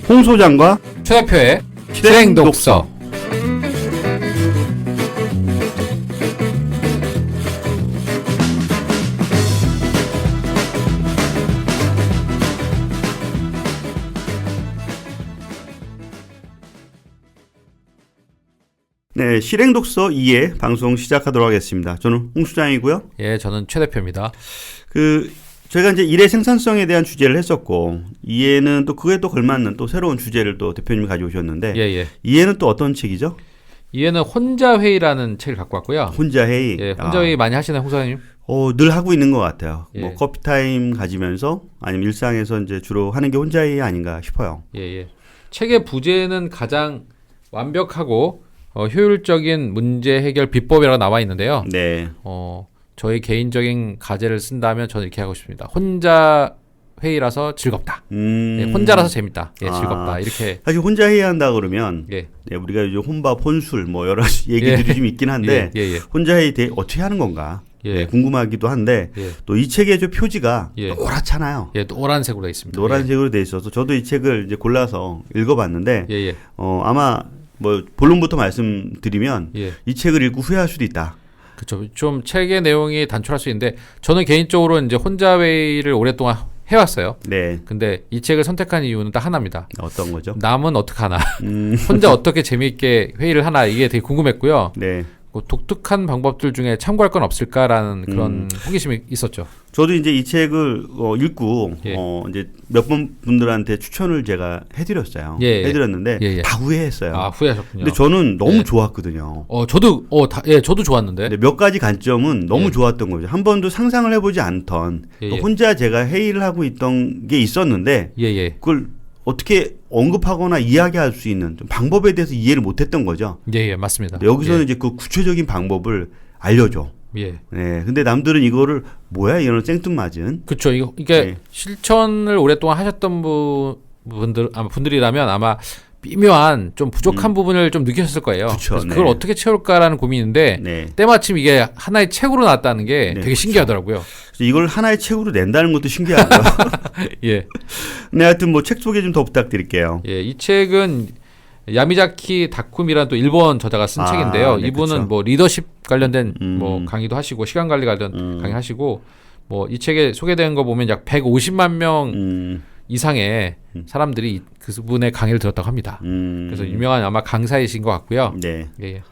홍 소장과 최 대표의 실행 실행독서. 네, 실행독서 2회 방송 시작하도록 하겠습니다. 저는 홍 소장이고요. 예, 저는 최 대표입니다. 저희가 이제 일의 생산성에 대한 주제를 했었고 2회는 또 그에 또 걸맞는 또 새로운 주제를 또 대표님이 가져오셨는데 예. 2회는 또 어떤 책이죠? 이해는 혼자 회의라는 책을 갖고 왔고요. 혼자 회의. 예, 혼자 회의 많이 하시나요, 홍 사장님? 늘 하고 있는 것 같아요. 예. 뭐 커피 타임 가지면서 아니면 일상에서 이제 주로 하는 게 혼자 회의 아닌가 싶어요. 예. 책의 부제는 가장 완벽하고 효율적인 문제 해결 비법이라고 나와 있는데요. 네. 저희 개인적인 가제를 쓴다면 저는 이렇게 하고 싶습니다. 혼자 회의라서 즐겁다. 예, 혼자라서 재밌다. 예, 즐겁다. 이렇게. 사실 혼자 회의 한다 그러면 예. 네, 우리가 요즘 혼밥, 혼술 뭐 여러 가지 얘기들이 좀 있긴 한데 예. 혼자 회의 어떻게 하는 건가 예. 네, 궁금하기도 한데 예. 또 이 책의 저 표지가 예. 노랗잖아요. 예, 노란색으로 되어 있습니다. 노란색으로 돼 있어서 저도 이 책을 이제 골라서 읽어봤는데 예. 아마 뭐 본론부터 말씀드리면 예. 이 책을 읽고 후회할 수도 있다. 그렇죠. 좀 책의 내용이 단촐할 수 있는데 저는 개인적으로 이제 혼자 회의를 오랫동안 해왔어요. 네. 근데 이 책을 선택한 이유는 딱 하나입니다. 어떤 거죠? 남은 어떻게 하나, 혼자 어떻게 재미있게 회의를 하나 이게 되게 궁금했고요. 네. 독특한 방법들 중에 참고할 건 없을까라는 그런 호기심이 있었죠. 저도 이제 이 책을 읽고 예. 이제 몇 번 분들한테 추천을 제가 해드렸어요. 예. 해드렸는데 예. 다 후회했어요. 아, 후회하셨군요. 근데 저는 너무 예. 좋았거든요. 저도 좋았는데. 근데 몇 가지 관점은 너무 예. 좋았던 거죠. 한 번도 상상을 해보지 않던 예. 또 혼자 제가 회의를 하고 있던 게 있었는데 예. 그걸 어떻게 언급하거나 이야기할 수 있는 좀 방법에 대해서 이해를 못했던 거죠. 예, 맞습니다. 근데 여기서는 이제 그 구체적인 방법을 알려줘. 예. 네, 근데 남들은 이거를 뭐야 이런 생뚱맞은. 그렇죠. 이게 예. 실천을 오랫동안 하셨던 분들이라면 아마 미묘한 좀 부족한 부분을 좀 느끼셨을 거예요. 그쵸, 그래서 네. 그걸 어떻게 채울까라는 고민인데 네. 때마침 이게 하나의 책으로 나왔다는 게 네, 되게 신기하더라고요. 그래서 이걸 하나의 책으로 낸다는 것도 신기하고요. 예. 네, 하여튼 뭐 책 소개 좀 더 부탁드릴게요. 예, 이 책은 야미자키 다쿠미라는 또 일본 저자가 쓴 책인데요. 네, 이분은 그쵸. 뭐 리더십 관련된 뭐 강의도 하시고 시간 관리 관련 강의하시고 뭐 이 책에 소개된 거 보면 약 150만 명 이상의 사람들이 그분의 강의를 들었다고 합니다. 그래서 유명한 아마 강사이신 것 같고요. 네. 예.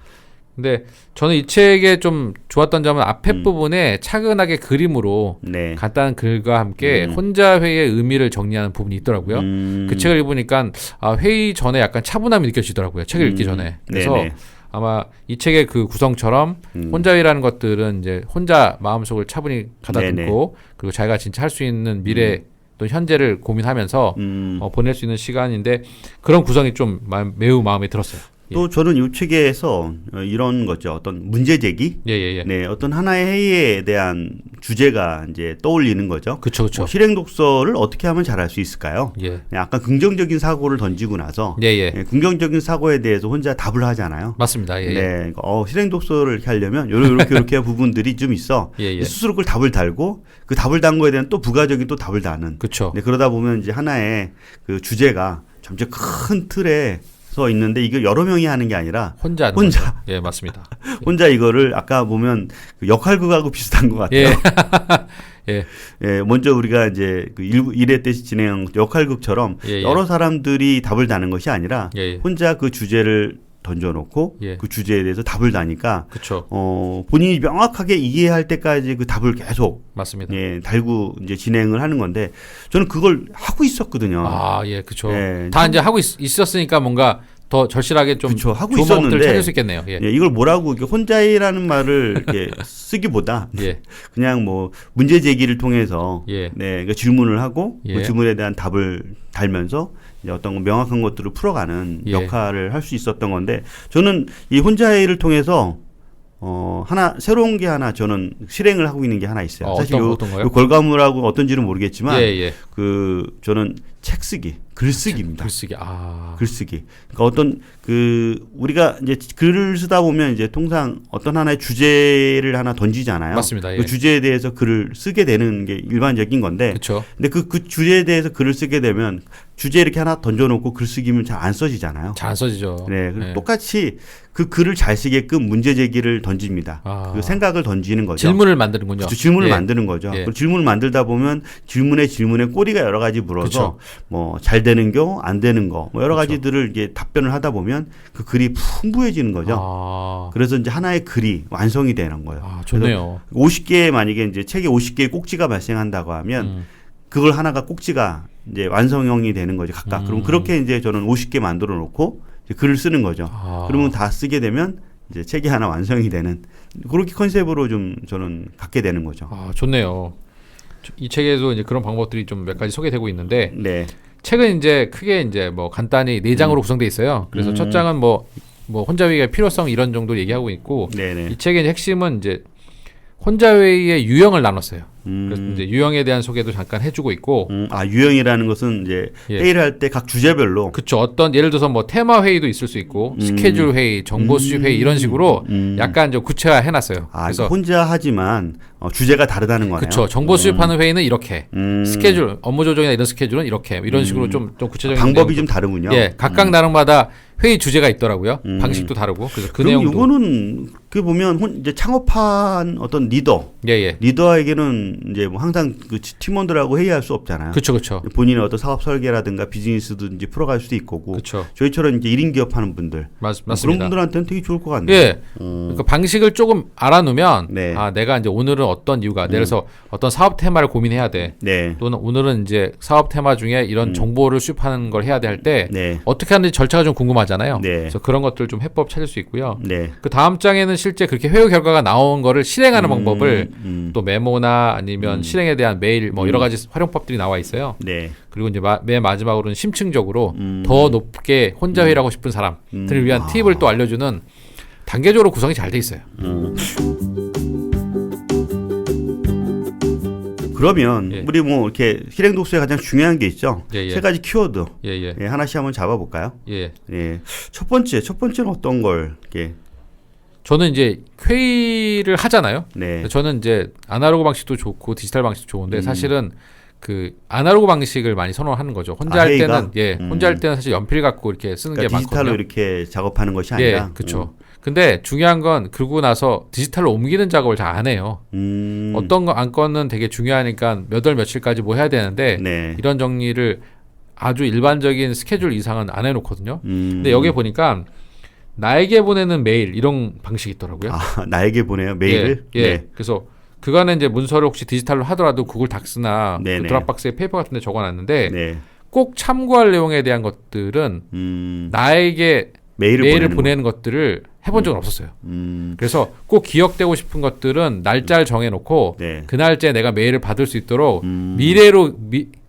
근데 저는 이 책에 좀 좋았던 점은 앞에 부분에 차근하게 그림으로 네. 간단한 글과 함께 혼자 회의의 의미를 정리하는 부분이 있더라고요. 그 책을 읽으니까 회의 전에 약간 차분함이 느껴지더라고요. 책을 읽기 전에. 그래서 네네. 아마 이 책의 그 구성처럼 혼자 회의라는 것들은 이제 혼자 마음속을 차분히 가다듬고 그리고 자기가 진짜 할 수 있는 미래 또 현재를 고민하면서 보낼 수 있는 시간인데 그런 구성이 좀 매우 마음에 들었어요. 또 저는 이 책에서 이런 거죠. 어떤 문제 제기, 예. 네, 어떤 하나의 회의에 대한 주제가 이제 떠올리는 거죠. 그렇죠. 실행 독서를 어떻게 하면 잘할 수 있을까요? 예. 네, 약간 긍정적인 사고를 던지고 나서 예. 네, 긍정적인 사고에 대해서 혼자 답을 하잖아요. 맞습니다. 예. 네, 실행 독서를 이렇게 하려면 이렇게 부분들이 좀 있어. 예. 스스로 그걸 답을 달고 그 답을 단 거에 대한 또 부가적인 또 답을 다는. 그렇죠. 네, 그러다 보면 이제 하나의 그 주제가 점점 큰 틀에 서 있는데 이거 여러 명이 하는 게 아니라 혼자. 예, 맞습니다. 혼자 이거를 아까 보면 그 역할극하고 비슷한 것 같아요. 예. 예, 먼저 우리가 이제 그 1회 때 진행한 역할극처럼 예. 여러 사람들이 답을 다는 것이 아니라 예. 혼자 그 주제를 던져놓고 예. 그 주제에 대해서 답을 다니까 그렇죠. 본인이 명확하게 이해할 때까지 그 답을 계속 맞습니다. 달고 이제 진행을 하는 건데 저는 그걸 하고 있었거든요. 예, 그렇죠. 예, 다 이제 하고 있었으니까 뭔가 더 절실하게 좀 그쵸, 하고 좋은 방법들을 있었는데 찾을 수 있겠네요. 예. 이걸 뭐라고 이렇게 혼자이라는 말을 이렇게 쓰기보다 예. 그냥 뭐 문제 제기를 통해서 예. 그러니까 질문을 하고 예. 그 질문에 대한 답을 달면서 이제 어떤 명확한 것들을 풀어가는 예. 역할을 할 수 있었던 건데 저는 이 혼자일을 통해서 하나 새로운 게 하나 저는 실행을 하고 있는 게 하나 있어요. 사실 어떤 거요? 요 결과물하고 어떤지는 모르겠지만 예. 그 저는 책 쓰기, 글쓰기입니다. 글쓰기. 글쓰기. 그러니까 어떤 우리가 이제 글을 쓰다 보면 이제 통상 어떤 하나의 주제를 하나 던지잖아요. 맞습니다. 예. 그 주제에 대해서 글을 쓰게 되는 게 일반적인 건데. 그렇죠. 근데 그 주제에 대해서 글을 쓰게 되면 주제 이렇게 하나 던져놓고 글쓰기면 잘 안 써지잖아요. 잘 안 써지죠. 네. 네. 똑같이 그 글을 잘 쓰게끔 문제 제기를 던집니다. 그 생각을 던지는 거죠. 질문을 만드는군요. 그렇죠. 질문을 예. 만드는 거죠. 예. 질문을 만들다 보면 질문에 꼬리가 여러 가지 물어서 뭐 잘 되는 거, 안 되는 거, 뭐 여러 가지들을 이제 답변을 하다 보면 그 글이 풍부해지는 거죠. 그래서 이제 하나의 글이 완성이 되는 거예요. 좋네요. 50개 만약에 이제 책에 50개의 꼭지가 발생한다고 하면 그걸 하나가 꼭지가 이제 완성형이 되는 거죠. 각각. 그럼 그렇게 이제 저는 50개 만들어 놓고 이제 글을 쓰는 거죠. 그러면 다 쓰게 되면 이제 책이 하나 완성이 되는 그렇게 컨셉으로 좀 저는 갖게 되는 거죠. 좋네요. 이 책에도 이제 그런 방법들이 좀 몇 가지 소개되고 있는데 네. 책은 이제 크게 이제 뭐 간단히 4장으로 구성되어 있어요. 그래서 첫 장은 뭐 혼자회의의 필요성 이런 정도를 얘기하고 있고 네네. 이 책의 핵심은 이제 혼자회의의 유형을 나눴어요. 그래서 이제 유형에 대한 소개도 잠깐 해주고 있고. 유형이라는 것은 이제 회의를 할 때 각 주제별로. 그렇죠. 어떤 예를 들어서 뭐 테마 회의도 있을 수 있고 스케줄 회의, 정보 수집 회의 이런 식으로 약간 좀 구체화 해놨어요. 그래서 혼자 하지만 주제가 다르다는 거네요. 그렇죠. 정보 수집하는 회의는 이렇게, 스케줄, 업무 조정이나 이런 스케줄은 이렇게 이런 식으로 좀 구체적인 방법이 좀 다르군요. 예, 각각 나름마다 회의 주제가 있더라고요. 방식도 다르고. 그래서 그 내용도. 이거는 그 보면 이제 창업한 어떤 리더에게는 이제 뭐 항상 그 팀원들하고 회의할 수 없잖아요. 그렇죠. 본인의 어떤 사업 설계라든가 비즈니스든지 풀어갈 수도 있고, 그렇죠. 저희처럼 이제 1인 기업하는 분들, 맞습니다. 그런 분들한테는 되게 좋을 것 같네요. 예, 그러니까 방식을 조금 알아놓으면 내가 이제 오늘은 어떤 이유가, 예를 들어서 어떤 사업 테마를 고민해야 돼. 또는 오늘은 이제 사업 테마 중에 이런 정보를 수집하는 걸 해야 돼 할 때 어떻게 하는지 절차가 좀 궁금하잖아요. 그래서 그런 것들 좀 해법 찾을 수 있고요. 그 다음 장에는 실제 그렇게 회의 결과가 나온 거를 실행하는 방법을 또 메모나 아니면 실행에 대한 메일 뭐 여러 가지 활용법들이 나와 있어요. 그리고 이제 맨 마지막으로는 심층적으로 더 높게 혼자 회의를 하고 싶은 사람들을 위한 팁을 또 알려주는 단계적으로 구성이 잘 돼 있어요. 그러면 우리 뭐 이렇게 실행 독서에 가장 중요한 게 있죠. 세 가지 키워드. 하나씩 한번 잡아볼까요? 첫 번째는 어떤 걸 이렇게. 저는 이제 회의를 하잖아요. 저는 이제 아날로그 방식도 좋고 디지털 방식도 좋은데 사실은 그 아날로그 방식을 많이 선호하는 거죠. 혼자 할 때는 혼자 할 때는 사실 연필 갖고 이렇게 쓰는 게 많거든요. 디지털로 이렇게 작업하는 것이 아니라. 그렇죠. 근데 중요한 건 그러고 나서 디지털로 옮기는 작업을 잘 안 해요. 어떤 안건은 되게 중요하니까 몇 월 며칠까지 뭐 해야 되는데 이런 정리를 아주 일반적인 스케줄 이상은 안 해놓거든요. 근데 여기 보니까 나에게 보내는 메일 이런 방식이 있더라고요. 나에게 보내요 메일을? 그래서 그간에 이제 문서를 혹시 디지털로 하더라도 구글 닥스나 그 드랍박스에 페이퍼 같은 데 적어놨는데 꼭 참고할 내용에 대한 것들은 나에게 메일을 보내는 것들을 해본 적은 없었어요. 그래서 꼭 기억되고 싶은 것들은 날짜를 정해놓고 그 날짜에 내가 메일을 받을 수 있도록 미래로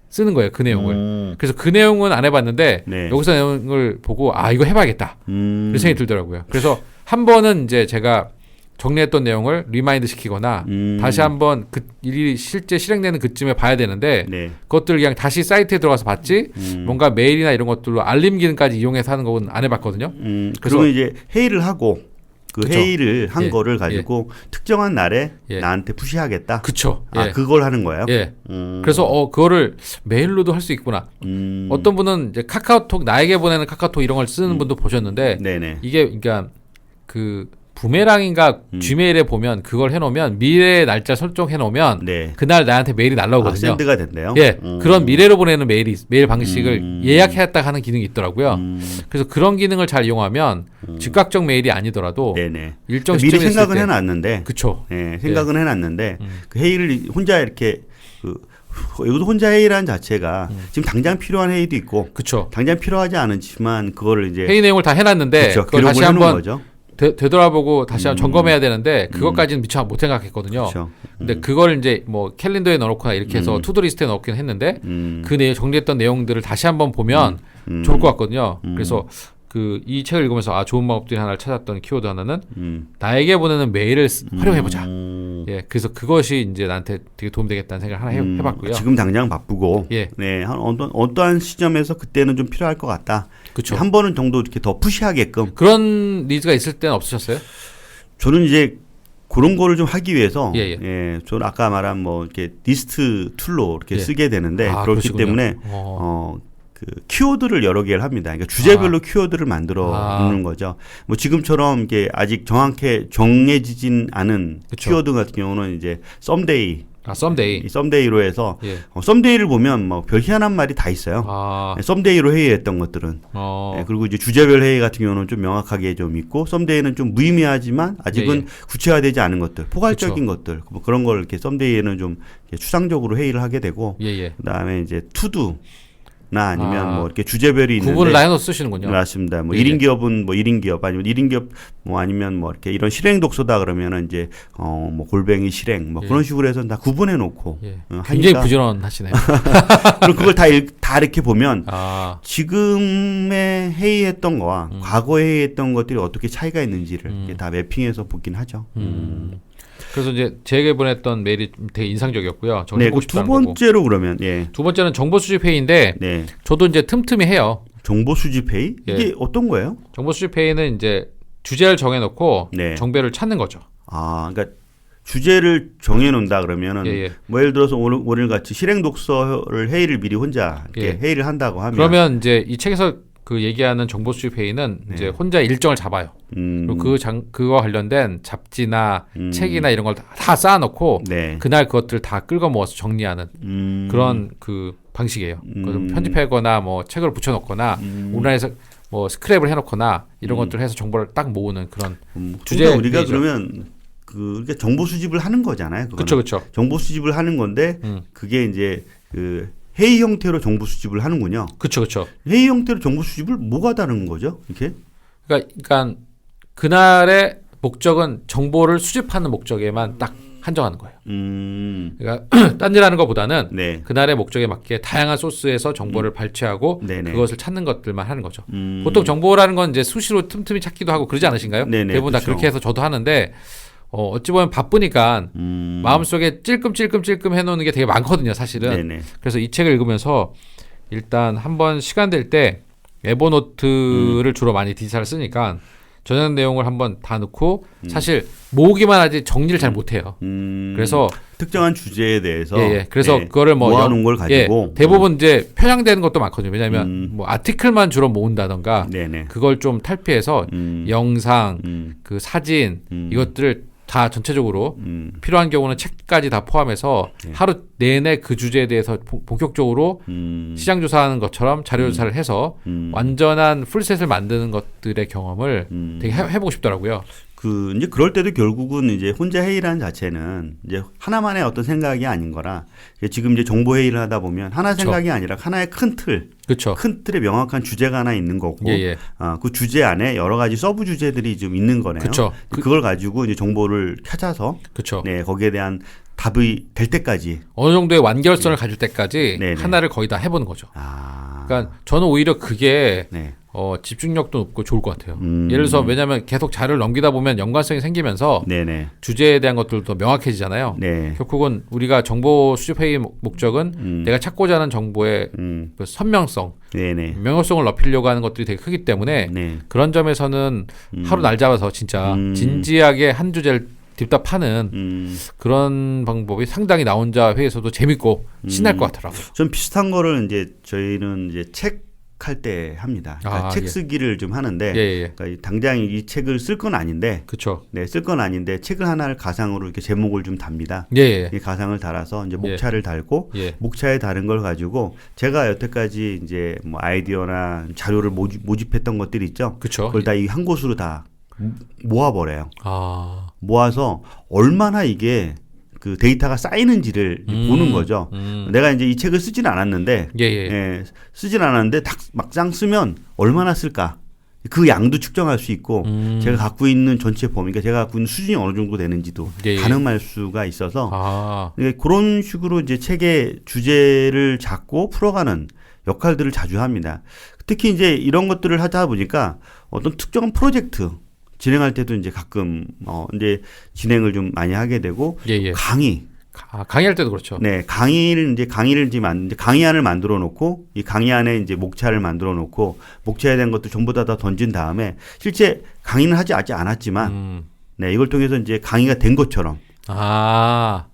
쓰는 거예요. 그 내용을. 그래서 그 내용은 안 해봤는데 여기서 내용을 보고 이거 해봐야겠다. 그런 생각이 들더라고요. 그래서 한 번은 이제 제가 정리했던 내용을 리마인드 시키거나 다시 한번 그 일이 실제 실행되는 그쯤에 봐야 되는데 그것들을 그냥 다시 사이트에 들어가서 봤지 뭔가 메일이나 이런 것들로 알림 기능까지 이용해서 하는 건 안 해봤거든요. 그래서 이제 회의를 하고 회의를 한 거를 가지고 특정한 날에 나한테 푸시하겠다. 그렇죠. 그걸 하는 거예요. 그래서 그거를 메일로도 할 수 있구나. 어떤 분은 이제 카카오톡 나에게 보내는 카카오톡 이런 걸 쓰는 분도 보셨는데 이게 그러니까 그 부메랑인가 지메일에 보면 그걸 해놓으면 미래 날짜 설정해놓으면 그날 나한테 메일이 날라오거든요. 샌드가 된대요. 그런 미래로 보내는 메일 방식을 예약했다 하는 기능이 있더라고요. 그래서 그런 기능을 잘 이용하면 즉각적 메일이 아니더라도 일정 시점에 미리 생각은 해놨는데, 그렇죠. 생각은 해놨는데 그 회의를 혼자 이렇게 여기도 혼자 회의라는 자체가 지금 당장 필요한 회의도 있고, 당장 필요하지 않지만 그거를 이제 회의 내용을 다 해놨는데 그걸 다시 한번 거죠. 되돌아보고 다시 한번 점검해야 되는데 그것까지는 미처 못 생각했거든요. 근데 그걸 이제 뭐 캘린더에 넣어놓거나 이렇게 해서 투두 리스트에 넣긴 했는데 그 내용 정리했던 내용들을 다시 한번 보면 좋을 것 같거든요. 그래서 이 책을 읽으면서 좋은 방법들이 하나를 찾았던 키워드 하나는 나에게 보내는 메일을 활용해보자. 예, 그래서 그것이 이제 나한테 되게 도움되겠다는 생각을 하나 해봤고요. 지금 당장 바쁘고, 예. 네, 어떠한 시점에서 그때는 좀 필요할 것 같다. 그쵸. 한 번은 정도 이렇게 더 푸시하게끔. 그런 니즈가 있을 때는 없으셨어요? 저는 이제 그런 거를 좀 하기 위해서, 예. 저는 아까 말한 뭐 이렇게 리스트 툴로 이렇게 예. 쓰게 되는데 그렇기 그러시군요. 때문에 그 키워드를 여러 개를 합니다. 그러니까 주제별로 키워드를 만들어 놓는 거죠. 뭐 지금처럼 이게 아직 정확히 정해지진 않은 그쵸. 키워드 같은 경우는 이제 썸데이, 썸데이. 썸데이로 해서 예. 썸데이를 보면 뭐 별 희한한 말이 다 있어요. 썸데이로 회의했던 것들은. 그리고 이제 주제별 회의 같은 경우는 좀 명확하게 좀 있고, 썸데이는 좀 무의미하지만 아직은 구체화되지 않은 것들, 포괄적인 것들, 뭐 그런 걸 이렇게 썸데이에는 좀 이렇게 추상적으로 회의를 하게 되고, 그다음에 이제 투두. 나 아니면 뭐 이렇게 주제별이 있는데 구분을 나눠 쓰시는군요. 맞습니다. 뭐 1인 기업은 뭐 1인 기업 아니면 1인 기업 뭐 아니면 뭐 이렇게 이런 실행 독서다 그러면은 이제 뭐 골뱅이 실행 뭐 그런 식으로 해서 다 구분해 놓고 굉장히 부지런하시네요. 그리고 그걸 다 이렇게 보면 지금의 회의했던 거와 과거에 회의했던 것들이 어떻게 차이가 있는지를 이렇게 다 매핑해서 보긴 하죠. 그래서 이제 제게 보냈던 메일이 되게 인상적이었고요. 네, 그 두 번째로 그러면 두 번째는 정보 수집 회의인데 저도 이제 틈틈이 해요. 정보 수집 회의? 이게 어떤 거예요? 정보 수집 회의는 이제 주제를 정해놓고 정배를 찾는 거죠. 그러니까 주제를 정해놓는다 그러면은 뭐 예를 들어서 오늘 같이 실행 독서를 회의를 미리 혼자 이렇게 회의를 한다고 하면 그러면 이제 이 책에서 그 얘기하는 정보 수집 회의는 이제 혼자 일정을 잡아요. 그리고 그거 관련된 잡지나 책이나 이런 걸 다 쌓아놓고 그날 그것들 다 끌고 모아서 정리하는 그런 그 방식이에요. 편집하거나 뭐 책을 붙여놓거나 온라인에서 뭐 스크랩을 해놓거나 이런 것들을 해서 정보를 딱 모으는 그런 주제. 우리가 회의죠. 그러면 그러니까 정보 수집을 하는 거잖아요. 그렇죠. 정보 수집을 하는 건데 그게 이제 그 회의 형태로 정보 수집을 하는군요. 그렇죠. 회의 형태로 정보 수집을 뭐가 다른 거죠? 이렇게? 그러니까 그날의 목적은 정보를 수집하는 목적에만 딱 한정하는 거예요. 그러니까 딴일하는 것보다는 그날의 목적에 맞게 다양한 소스에서 정보를 발췌하고 그것을 찾는 것들만 하는 거죠. 보통 정보라는 건 이제 수시로 틈틈이 찾기도 하고 그러지 않으신가요? 대부분 다 그렇게 해서 저도 하는데 어찌 보면 바쁘니까 마음속에 찔끔찔끔 해놓는 게 되게 많거든요, 사실은. 그래서 이 책을 읽으면서 일단 한번 시간 될 때 에버노트를 주로 많이 디지털을 쓰니까 전형 내용을 한번 다 넣고 사실 모으기만 하지 정리를 잘 못해요. 그래서 특정한 주제에 대해서 그래서 그거를 뭐 모아놓은 걸 가지고 대부분 이제 편향되는 것도 많거든요. 왜냐하면 뭐 아티클만 주로 모은다던가 그걸 좀 탈피해서 영상, 그 사진 이것들을 다 전체적으로 필요한 경우는 책까지 다 포함해서 하루 내내 그 주제에 대해서 본격적으로 시장 조사하는 것처럼 자료 조사를 해서 완전한 풀셋을 만드는 것들의 경험을 되게 해보고 싶더라고요. 이제 그럴 때도 결국은 이제 혼자 회의라는 자체는 이제 하나만의 어떤 생각이 아닌 거라 지금 이제 정보 회의를 하다 보면 하나 생각이 아니라 하나의 큰 틀, 큰 틀에 명확한 주제가 하나 있는 거고 그 주제 안에 여러 가지 서브 주제들이 좀 있는 거네요. 그걸 가지고 이제 정보를 찾아서 거기에 대한 답이 될 때까지 어느 정도의 완결성을 가질 때까지 하나를 거의 다 해보는 거죠. 그러니까 저는 오히려 그게 집중력도 높고 좋을 것 같아요. 예를 들어서 왜냐하면 계속 자료를 넘기다 보면 연관성이 생기면서 주제에 대한 것들도 더 명확해지잖아요. 결국은 우리가 정보 수집 회의 목적은 내가 찾고자 하는 정보의 그 선명성, 명확성을 높이려고 하는 것들이 되게 크기 때문에 그런 점에서는 하루 날 잡아서 진짜 진지하게 한 주제를 딥답하는 그런 방법이 상당히 나 혼자 회의에서도 재밌고 신날 것 같더라고요. 좀 비슷한 거를 이제 저희는 이제 책 할 때 합니다. 그러니까 책 쓰기를 좀 하는데 그러니까 당장 이 책을 쓸 건 아닌데, 쓸 건 아닌데 책을 하나를 가상으로 이렇게 제목을 좀 답니다. 이 가상을 달아서 이제 목차를 달고 목차에 다른 걸 가지고 제가 여태까지 이제 뭐 아이디어나 자료를 모집했던 것들이 있죠. 그걸 다 이 한 곳으로 다 모아버려요. 모아서 얼마나 이게 그 데이터가 쌓이는지를 보는 거죠. 내가 이제 이 책을 쓰지는 않았는데, 쓰지는 않았는데 막상 쓰면 얼마나 쓸까? 그 양도 측정할 수 있고, 제가 갖고 있는 전체 범위, 그러니까 제가 갖고 있는 수준이 어느 정도 되는지도 가늠할 수가 있어서, 그런 식으로 이제 책의 주제를 잡고 풀어가는 역할들을 자주 합니다. 특히 이제 이런 것들을 하다 보니까 어떤 특정한 프로젝트, 진행할 때도 이제 가끔 이제 진행을 좀 많이 하게 되고 강의할 때도 그렇죠. 네, 강의를 강의안을 만들어 놓고 이 강의안에 이제 목차를 만들어 놓고 목차에 대한 것도 전부 다 던진 다음에 실제 강의는 하지 않았지만 네, 이걸 통해서 이제 강의가 된 것처럼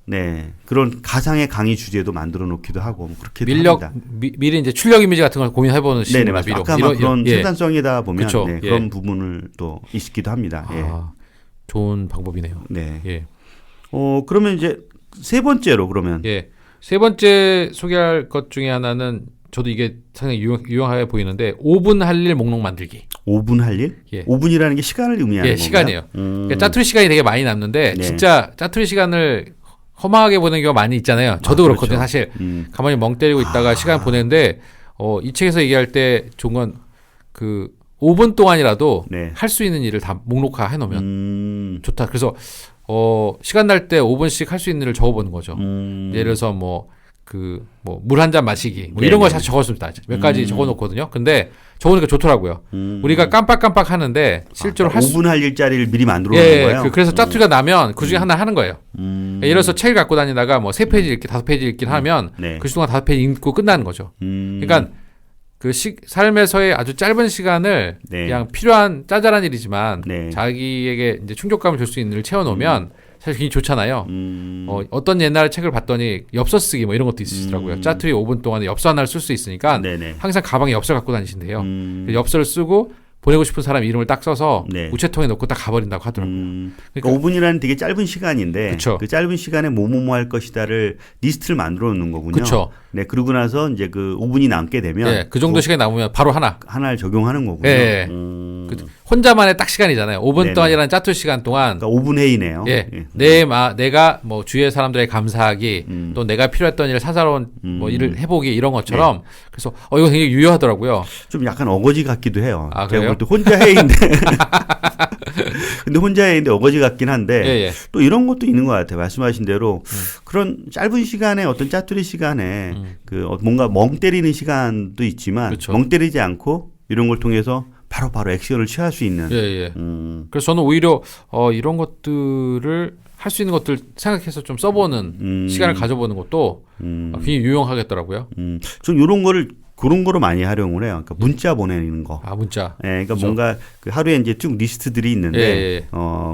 네, 그런 가상의 강의 주제도 만들어 놓기도 하고 그렇게 합니다. 미리 이제 출력 이미지 같은 걸 고민해보는 네네, 맞습니다. 아까 그런 생산성이다 보면 네, 예. 그런 부분을 또 있기도 합니다. 예. 좋은 방법이네요. 네. 예. 그러면 이제 세 번째로 그러면 세 번째 소개할 것 중에 하나는 저도 이게 상당히 유용하게 보이는데 5분 할 일 목록 만들기. 5분 할 일? 5분이라는 게 시간을 의미하는 건가요? 시간이에요. 그러니까 짜투리 시간이 되게 많이 남는데 네. 진짜 짜투리 시간을 허망하게 보내는 경우가 많이 있잖아요. 저도 그렇거든요. 그렇죠. 사실 가만히 멍 때리고 있다가 시간 보내는데 이 책에서 얘기할 때 좋은 건 그 5분 동안이라도 할 수 있는 일을 다 목록화 해놓으면 좋다. 그래서 시간 날 때 5분씩 할 수 있는 일을 적어보는 거죠. 예를 들어서 물 한 잔 마시기 이런 걸 사실 적었습니다. 몇 가지 적어놓거든요. 근데 적으니까 좋더라고요. 우리가 깜빡깜빡 하는데 실제로 5분 할 일자리를 미리 만들어 놓은 거예요. 그래서 짜투리가 나면 그 중에 하나 하는 거예요. 예를 들어서 책을 갖고 다니다가 3페이지 읽기, 5페이지 읽기를 하면 그 동안 5페이지 읽고 끝나는 거죠. 그러니까 삶에서의 아주 짧은 시간을 그냥 필요한 짜잘한 일이지만 자기에게 이제 충족감을 줄 수 있는 일을 채워놓으면 사실 굉장히 좋잖아요. 어떤 옛날에 책을 봤더니 엽서 쓰기 이런 것도 있으시더라고요. 짜투리 5분 동안에 엽서 하나를 쓸 수 있으니까 항상 가방에 엽서 갖고 다니신대요. 엽서를 쓰고 보내고 싶은 사람 이름을 딱 써서 우체통에 넣고 딱 가버린다고 하더라고요. 그러니까 5분이라는 되게 짧은 시간인데 그 짧은 시간에 뭐뭐 할 것이다를 리스트를 만들어 놓는 거군요. 그쵸. 네, 그러고 나서 이제 그 5분이 남게 되면 그 정도 시간이 남으면 바로 하나를 적용하는 거군요. 혼자만의 딱 시간이잖아요. 5분 동안이라는 짜투리 시간 동안. 그러니까 5분 회의네요. 내가 주위의 사람들에게 감사하기, 또 내가 필요했던 일을 사사로운 일을 해보기 이런 것처럼. 그래서 이거 굉장히 유효하더라고요. 좀 약간 어거지 같기도 해요. 그래요? 제가 볼 때 혼자 회의인데. 근데 혼자 회의인데 어거지 같긴 한데 또 이런 것도 있는 것 같아요. 말씀하신 대로 그런 짧은 시간에 어떤 짜투리 시간에 뭔가 멍 때리는 시간도 있지만 멍 때리지 않고 이런 걸 통해서 바로 액션을 취할 수 있는. 그래서 저는 오히려 이런 것들을 할 수 있는 것들 생각해서 좀 써보는 시간을 가져보는 것도 굉장히 유용하겠더라고요. 전 이런 거를 그런 거로 많이 활용을 해요. 그러니까 문자 보내는 거. 문자. 그러니까 뭔가 하루에 이제 쭉 리스트들이 있는데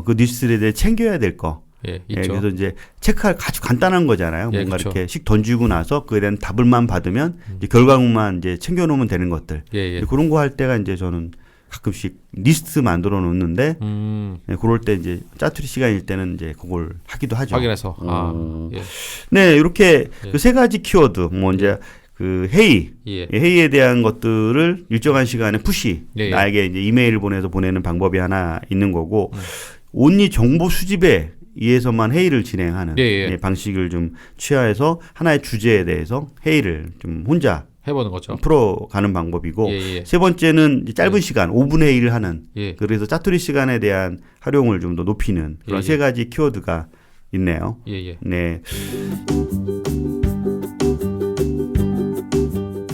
그 리스트에 대해 챙겨야 될 거. 있죠. 그래서 이제 체크할 아주 간단한 거잖아요. 뭔가 이렇게 씩 던지고 나서 그에 대한 답을만 받으면 이제 결과물만 이제 챙겨놓으면 되는 것들. 그런 거 할 때가 이제 저는 가끔씩 리스트 만들어 놓는데 그럴 때 이제 짜투리 시간일 때는 이제 그걸 하기도 하죠. 확인해서. 네, 이렇게 그 세 가지 키워드 이제 그 회의에 대한 것들을 일정한 시간에 푸시 나에게 이제 이메일을 보내서 보내는 방법이 하나 있는 거고 온리 정보 수집에 의해서만 회의를 진행하는 방식을 좀 취하해서 하나의 주제에 대해서 회의를 좀 혼자 해보는 거죠. 풀어가는 방법이고 세 번째는 짧은 시간 5분 회의를 하는 그래서 짜투리 시간에 대한 활용을 좀 더 높이는 그런 세 가지 키워드가 있네요. 네.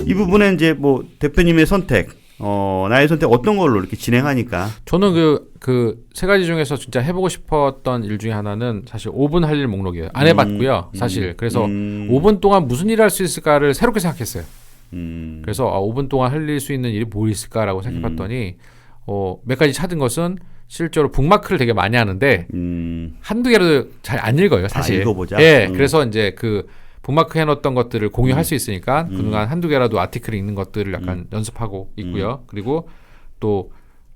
이 부분에 이제 대표님의 선택, 나의 선택 어떤 걸로 이렇게 진행하니까? 저는 그 세 가지 중에서 진짜 해보고 싶었던 일 중에 하나는 사실 5분 할 일 목록이에요. 안 해봤고요, 사실. 그래서 5분 동안 무슨 일을 할 수 있을까를 새롭게 생각했어요. 그래서 5분 동안 할 수 있는 일이 뭐 있을까라고 생각해봤더니 몇 가지 찾은 것은 실제로 북마크를 되게 많이 하는데 한두 개라도 잘 안 읽어요, 사실. 읽어보자. 그래서 이제 그 북마크 해놓았던 것들을 공유할 수 있으니까 그동안 한두 개라도 아티클을 읽는 것들을 약간 연습하고 있고요. 그리고 또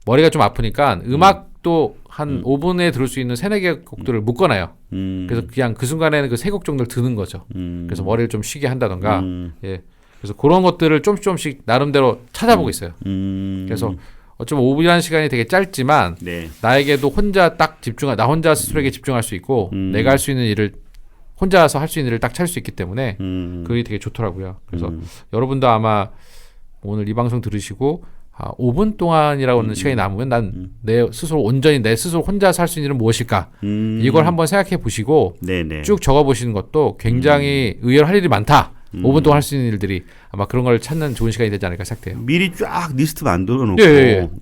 머리가 좀 아프니까 음악도 한 5분에 들을 수 있는 3-4개 곡들을 묶어놔요. 그래서 그냥 그 순간에는 그 3곡 정도를 듣는 거죠. 그래서 머리를 좀 쉬게 한다던가. 그래서 그런 것들을 조금씩 나름대로 찾아보고 있어요. 그래서 어쩌면 5분이라는 시간이 되게 짧지만 나에게도 혼자 딱 나 혼자 스스로에게 집중할 수 있고 내가 할 수 있는 일을 혼자서 할 수 있는 일을 딱 찾을 수 있기 때문에 그게 되게 좋더라고요. 그래서 여러분도 아마 오늘 이 방송 들으시고 5분 동안이라고 하는 시간이 남으면 난 내 스스로 온전히 내 스스로 혼자서 할 수 있는 일은 무엇일까? 이걸 한번 생각해 보시고 쭉 적어 보시는 것도 굉장히 의외로 할 일이 많다. 5분 동안 할 수 있는 일들이 아마 그런 걸 찾는 좋은 시간이 되지 않을까 생각돼요. 미리 쫙 리스트 만들어 놓고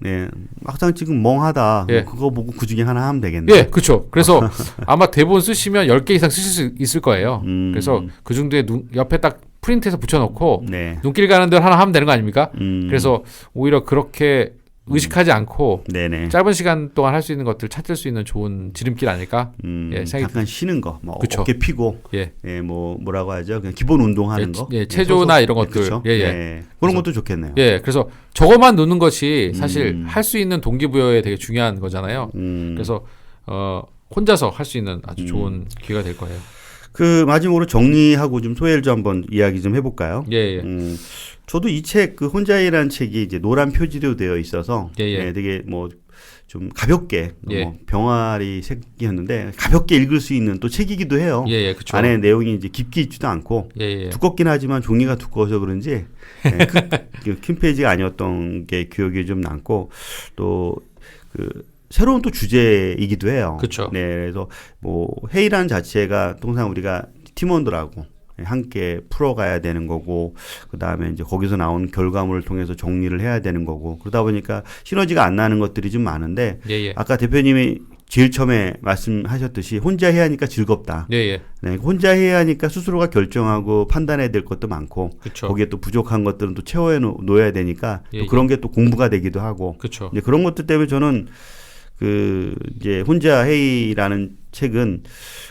네. 막상 지금 멍하다. 그거 보고 그 중에 하나 하면 되겠네. 예, 그렇죠. 그래서 아마 대본 쓰시면 10개 이상 쓰실 수 있을 거예요. 그래서 그 정도에 옆에 딱 프린트해서 붙여놓고 눈길 가는 대로 하나 하면 되는 거 아닙니까? 그래서 오히려 그렇게 의식하지 않고 네네. 짧은 시간 동안 할 수 있는 것들 찾을 수 있는 좋은 지름길 아닐까? 잠깐 쉬는 거, 뭐 그쵸. 어깨 피고, 뭐라고 하죠? 그냥 기본 운동하는 거, 체조나 이런 것들, 그쵸? 그런 그래서, 것도 좋겠네요. 그래서 저것만 놓는 것이 사실 할 수 있는 동기부여에 되게 중요한 거잖아요. 그래서 혼자서 할 수 있는 아주 좋은 기회가 될 거예요. 그 마지막으로 정리하고 좀 소회를 좀 한번 이야기 좀 해볼까요? 저도 이 책 그 혼자이라는 책이 이제 노란 표지로 되어 있어서 되게 뭐 좀 가볍게 뭐 병아리 색이었는데 가볍게 읽을 수 있는 또 책이기도 해요. 그쵸. 안에 내용이 이제 깊게 있지도 않고 두껍긴 하지만 종이가 두꺼워서 그런지 큰 페이지가 아니었던 게 기억이 좀 남고 또 그 새로운 또 주제이기도 해요. 그렇죠. 네, 그래서 뭐 회의라는 자체가 통상 우리가 팀원들하고 함께 풀어가야 되는 거고, 그 다음에 이제 거기서 나온 결과물을 통해서 정리를 해야 되는 거고, 그러다 보니까 시너지가 안 나는 것들이 좀 많은데, 아까 대표님이 제일 처음에 말씀하셨듯이 혼자 해야 하니까 즐겁다. 네, 혼자 해야 하니까 스스로가 결정하고 판단해야 될 것도 많고, 그쵸. 거기에 또 부족한 것들은 또 채워 놓아야 되니까 또 그런 게 또 공부가 되기도 하고, 이제 그런 것들 때문에 저는 이제 혼자 회의라는 책은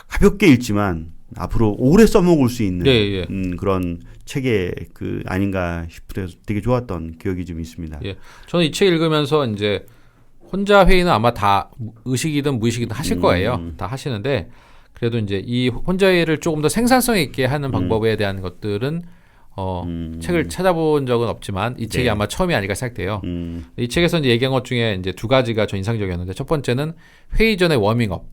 가볍게 읽지만 앞으로 오래 써먹을 수 있는 그런 책의 아닌가 싶어서 되게 좋았던 기억이 좀 있습니다. 저는 이 책 읽으면서 이제 혼자 회의는 아마 다 의식이든 무의식이든 하실 거예요. 다 하시는데 그래도 이제 이 혼자 회의를 조금 더 생산성 있게 하는 방법에 대한 것들은 책을 찾아본 적은 없지만 이 책이 아마 처음이 아닐까 생각돼요. 이 책에서 이제 얘기한 것 중에 이제 두 가지가 저 인상적이었는데 첫 번째는 회의 전에 워밍업,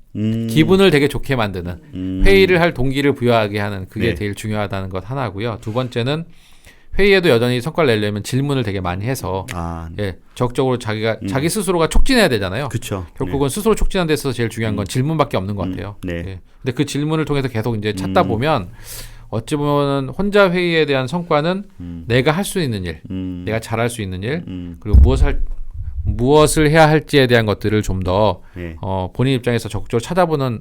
기분을 되게 좋게 만드는 회의를 할 동기를 부여하게 하는 그게 제일 중요하다는 것 하나고요. 두 번째는 회의에도 여전히 성과를 내려면 질문을 되게 많이 해서 적극적으로 자기 스스로가 촉진해야 되잖아요. 그쵸. 결국은 스스로 촉진하는 데 있어서 제일 중요한 건 질문밖에 없는 것 같아요. 근데 그 질문을 통해서 계속 이제 찾다 보면 어찌 보면 혼자 회의에 대한 성과는 내가 할 수 있는 일, 내가 잘할 수 있는 일, 그리고 무엇을 해야 할지에 대한 것들을 좀 더 본인 입장에서 적극적으로 찾아보는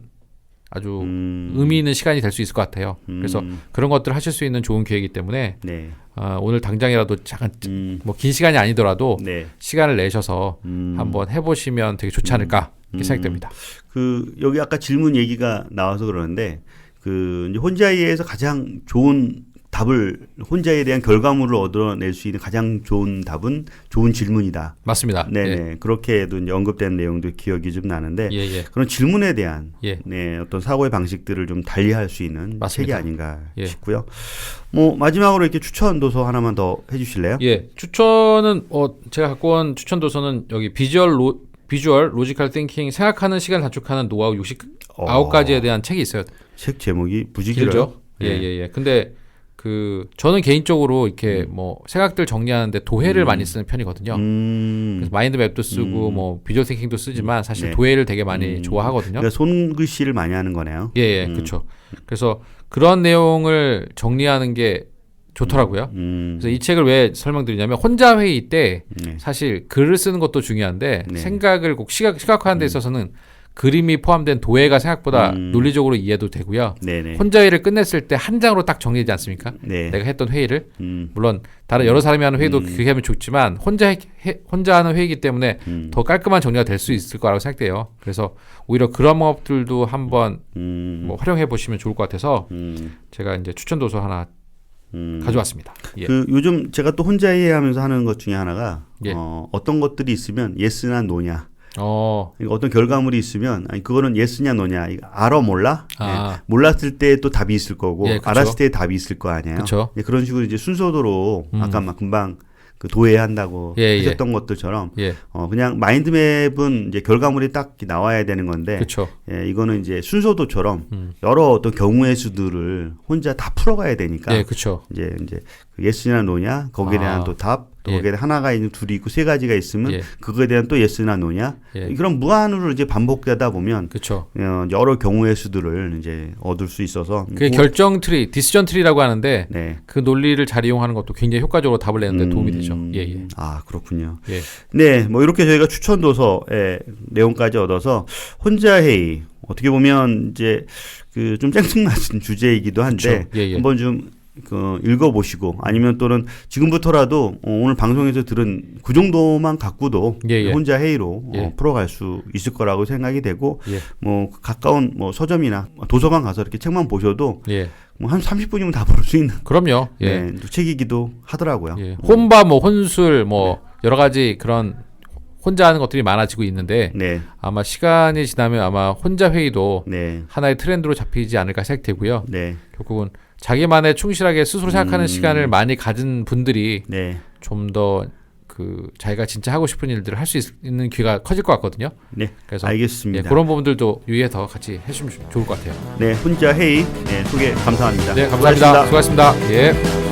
아주 의미 있는 시간이 될 수 있을 것 같아요. 그래서 그런 것들을 하실 수 있는 좋은 기회이기 때문에 오늘 당장이라도 잠깐 뭐 긴 시간이 아니더라도 시간을 내셔서 한번 해보시면 되게 좋지 않을까 이렇게 생각됩니다. 여기 아까 질문 얘기가 나와서 그러는데 이제 혼자이에서 가장 좋은 답을 혼자에 대한 결과물을 얻어낼 수 있는 가장 좋은 답은 좋은 질문이다. 맞습니다. 네네. 그렇게도 이제 언급된 내용도 기억이 좀 나는데 그런 질문에 대한 어떤 사고의 방식들을 좀 달리할 수 있는 책이 아닌가 싶고요. 뭐 마지막으로 이렇게 추천 도서 하나만 더 해주실래요? 추천은 제가 갖고 온 추천 도서는 여기 비주얼 로지컬 띵킹 생각하는 시간을 단축하는 노하우 69가지에 대한 책이 있어요. 책 제목이 무지 길죠. 근데 저는 개인적으로 이렇게 뭐 생각들 정리하는데 도해를 많이 쓰는 편이거든요. 그래서 마인드맵도 쓰고 뭐 비주얼 띵킹도 쓰지만 사실 도해를 되게 많이 좋아하거든요. 그러니까 손글씨를 많이 하는 거네요. 그렇죠. 그래서 그런 내용을 정리하는 게 좋더라고요. 그래서 이 책을 왜 설명드리냐면 혼자 회의 때 사실 글을 쓰는 것도 중요한데 생각을 꼭 시각화하는 데 있어서는 그림이 포함된 도해가 생각보다 논리적으로 이해도 되고요. 혼자 회의를 끝냈을 때 한 장으로 딱 정리되지 않습니까? 내가 했던 회의를. 물론 다른 여러 사람이 하는 회의도 그렇게 하면 좋지만 혼자 하는 회의이기 때문에 더 깔끔한 정리가 될 수 있을 거라고 생각돼요. 그래서 오히려 그런 방법들도 한번 뭐 활용해 보시면 좋을 것 같아서 제가 이제 추천 도서 하나 가져왔습니다. 요즘 제가 또 혼자 회의하면서 하는 것 중에 하나가 어떤 것들이 있으면 예스나 노냐. 어떤 결과물이 있으면 그거는 예스냐 노냐 알아 몰라? 몰랐을 때 또 답이 있을 거고 알았을 때 답이 있을 거 아니에요. 그런 식으로 이제 순서대로 아까 막 금방 도해한다고 하셨던 것들처럼 그냥 마인드맵은 이제 결과물이 딱 나와야 되는 건데 이거는 이제 순서도처럼 여러 어떤 경우의 수들을 혼자 다 풀어가야 되니까 이제 예스냐 노냐 거기에 대한 또 답 또 예. 거기에 하나가 있는 둘이 있고 세 가지가 있으면 예. 그거에 대한 또 예스나 노냐 예. 그런 무한으로 이제 반복되다 보면 그렇죠. 여러 경우의 수들을 이제 얻을 수 있어서 그게 결정 트리, 디시전 트리라고 하는데 네. 그 논리를 잘 이용하는 것도 굉장히 효과적으로 답을 내는데 도움이 되죠. 예, 예. 아 그렇군요. 예. 네, 뭐 이렇게 저희가 추천 도서의 내용까지 얻어서 혼자 회의 어떻게 보면 이제 그 좀 쨍쨍맞은 주제이기도 한데 그쵸. 예, 예. 한번 좀 읽어보시고 아니면 또는 지금부터라도 오늘 방송에서 들은 그 정도만 갖고도 예, 예. 혼자 회의로 예. 풀어갈 수 있을 거라고 생각이 되고 예. 뭐 가까운 뭐 서점이나 도서관 가서 이렇게 책만 보셔도 예. 뭐 한 30분이면 다 볼 수 있는 그럼요. 예. 네, 책이기도 하더라고요. 예. 혼밥, 뭐 혼술, 뭐 여러 가지 그런 혼자 하는 것들이 많아지고 있는데 네, 아마 시간이 지나면 아마 혼자 회의도 네, 하나의 트렌드로 잡히지 않을까 생각되고요. 네, 결국은 자기만의 충실하게 스스로 생각하는 시간을 많이 가진 분들이 네. 좀 더 그 자기가 진짜 하고 싶은 일들을 할 수 있는 기회가 커질 것 같거든요. 네, 그래서 알겠습니다. 예, 그런 부분들도 유의해서 같이 해주시면 좋을 것 같아요. 네, 혼자 회의 소개 감사합니다. 네, 감사합니다. 수고하셨습니다. 예.